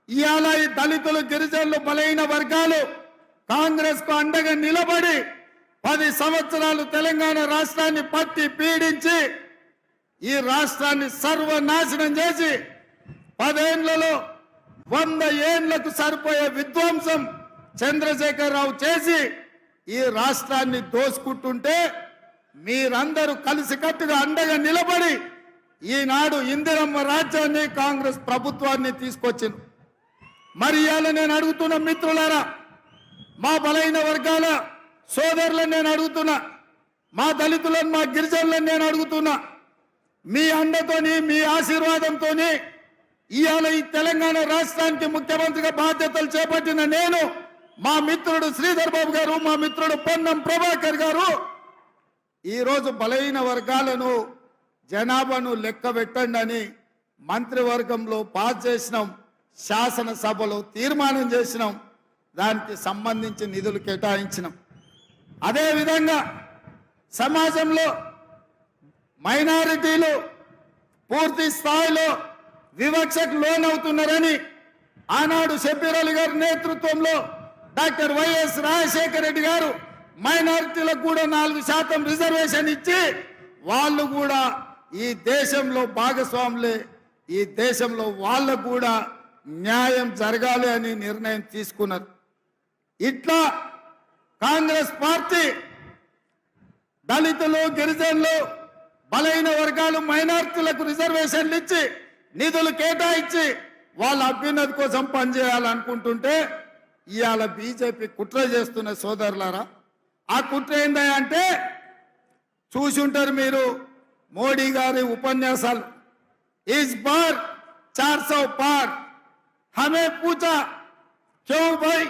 ఇవాళ ఈ దళితులు గిరిజనులు బలైన వర్గాలు కాంగ్రెస్ కు అండగా నిలబడి 10 సంవత్సరాలు తెలంగాణ రాష్ట్రాన్ని పట్టి పీడించి ఈ రాష్ట్రాన్ని సర్వనాశనం చేసి 10 ఏళ్లలో 100 ఏళ్లకు సరిపోయే విధ్వంసం చంద్రశేఖరరావు చేసి ఈ రాష్ట్రాన్ని దోసుకుంటుంటే మీరందరూ కలిసికట్టుగా అండగా నిలబడి ఈనాడు ఇందిరమ్మ రాజ్యాన్ని కాంగ్రెస్ ప్రభుత్వాన్ని తీసుకొచ్చింది. మరి ఇవాళ నేను అడుగుతున్న మిత్రులారా, మా బలైన వర్గాల సోదరులను నేను అడుగుతున్నా, మా దళితులను మా గిరిజనులను నేను అడుగుతున్నా, మీ అండతోని మీ ఆశీర్వాదంతోని ఇవాళ ఈ తెలంగాణ రాష్ట్రానికి ముఖ్యమంత్రిగా బాధ్యతలు చేపట్టిన నేను, మా మిత్రుడు శ్రీధర్ బాబు గారు, మా మిత్రుడు పొన్నం ప్రభాకర్ గారు ఈరోజు బలైన వర్గాలను జనాభాను లెక్క పెట్టండి అని మంత్రివర్గంలో పాస్ చేసినాం, శాసనసభలో తీర్మానం చేసినాం, దానికి సంబంధించి నిధులు కేటాయించినాం. అదేవిధంగా సమాజంలో మైనారిటీలు పూర్తి స్థాయిలో వివక్షకు లోనవుతున్నారని ఆనాడు షబ్బీర్ అలీ గారి నేతృత్వంలో డాక్టర్ వైఎస్ రాజశేఖర రెడ్డి గారు మైనారిటీలకు కూడా 4% రిజర్వేషన్ ఇచ్చి వాళ్ళు కూడా ఈ దేశంలో భాగస్వాములే, ఈ దేశంలో వాళ్ళకు కూడా న్యాయం జరగాలి అని నిర్ణయం తీసుకున్నారు. ఇట్లా కాంగ్రెస్ పార్టీ దళితులు గిరిజనులు బలైన వర్గాలు మైనారిటీలకు రిజర్వేషన్లు ఇచ్చి నిధులు కేటాయించి వాళ్ళ అభ్యున్నతి కోసం పనిచేయాలనుకుంటుంటే ఇవాళ బీజేపీ కుట్ర చేస్తున్న సోదరులారా, ఆ కుట్ర ఏంటంటే చూసి ఉంటారు మీరు మోడీ గారి ఉపన్యాసాలు. इस बार 400 पार, हमें पूछा क्यों भाई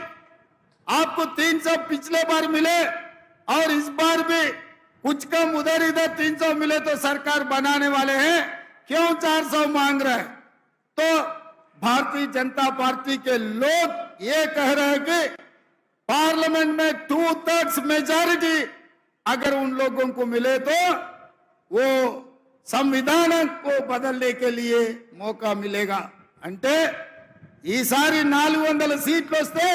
आपको 300 पिछले बार मिले और इस बार भी कुछ कम उधर इधर 300 मिले तो सरकार बनाने वाले हैं, क्यों 400 मांग रहे हैं? तो भारतीय जनता पार्टी के लोग ये कह रहे हैं कि पार्लियामेंट में 2/3 मेजॉरिटी अगर उन लोगों को मिले तो वो संविधान को बदलने के लिए मौका मिलेगा. అంటే ఈసారి 400 సీట్లు వస్తే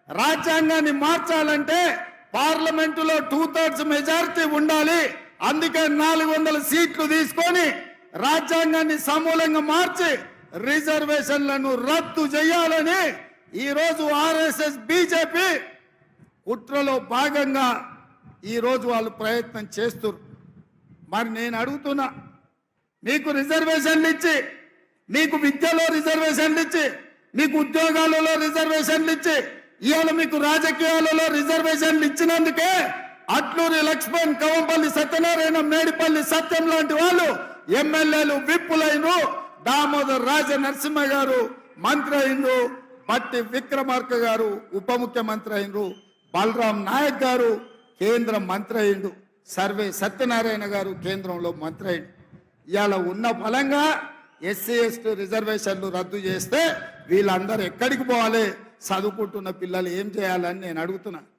రాజ్యాంగాన్ని మార్చాలంటే పార్లమెంటులో 2/3 మెజారిటీ ఉండాలి. అందుకే 400 సీట్లు తీసుకొని రాజ్యాంగాన్ని సమూలంగా మార్చి రిజర్వేషన్లను రద్దు చేయాలని ఈ రోజు ఆర్ఎస్ఎస్ బీజేపీ కుట్రలో భాగంగా ఈ రోజు వాళ్ళు ప్రయత్నం చేస్తున్నారు. మరి నేను అడుగుతున్నా, మీకు రిజర్వేషన్లు ఇచ్చి, మీకు విద్యలో రిజర్వేషన్లు ఇచ్చి, మీకు ఉద్యోగాలలో రిజర్వేషన్లు ఇచ్చి, ఇవాళ మీకు రాజకీయాలలో రిజర్వేషన్లు ఇచ్చినందుకే అట్లూరి లక్ష్మణ్, కవంపల్లి సత్యనారాయణ, మేడిపల్లి సత్యం లాంటి వాళ్ళు ఎమ్మెల్యేలు విప్పులైనరు, దామోదర్ రాజ నరసింహ గారు మంత్రి అయినరు, బట్టి విక్రమార్క గారు ఉప ముఖ్యమంత్రి అయినరు, బలరాం నాయక్ గారు కేంద్ర మంత్రి అయిండు, సర్వే సత్యనారాయణ గారు కేంద్రంలో మంత్రి అయిండు. ఇవాళ ఉన్న బలంగా SC/ST రిజర్వేషన్లు రద్దు చేస్తే వీళ్ళందరూ ఎక్కడికి పోవాలి? చదువుకుంటున్న పిల్లలు ఏం చేయాలని నేను అడుగుతున్నా.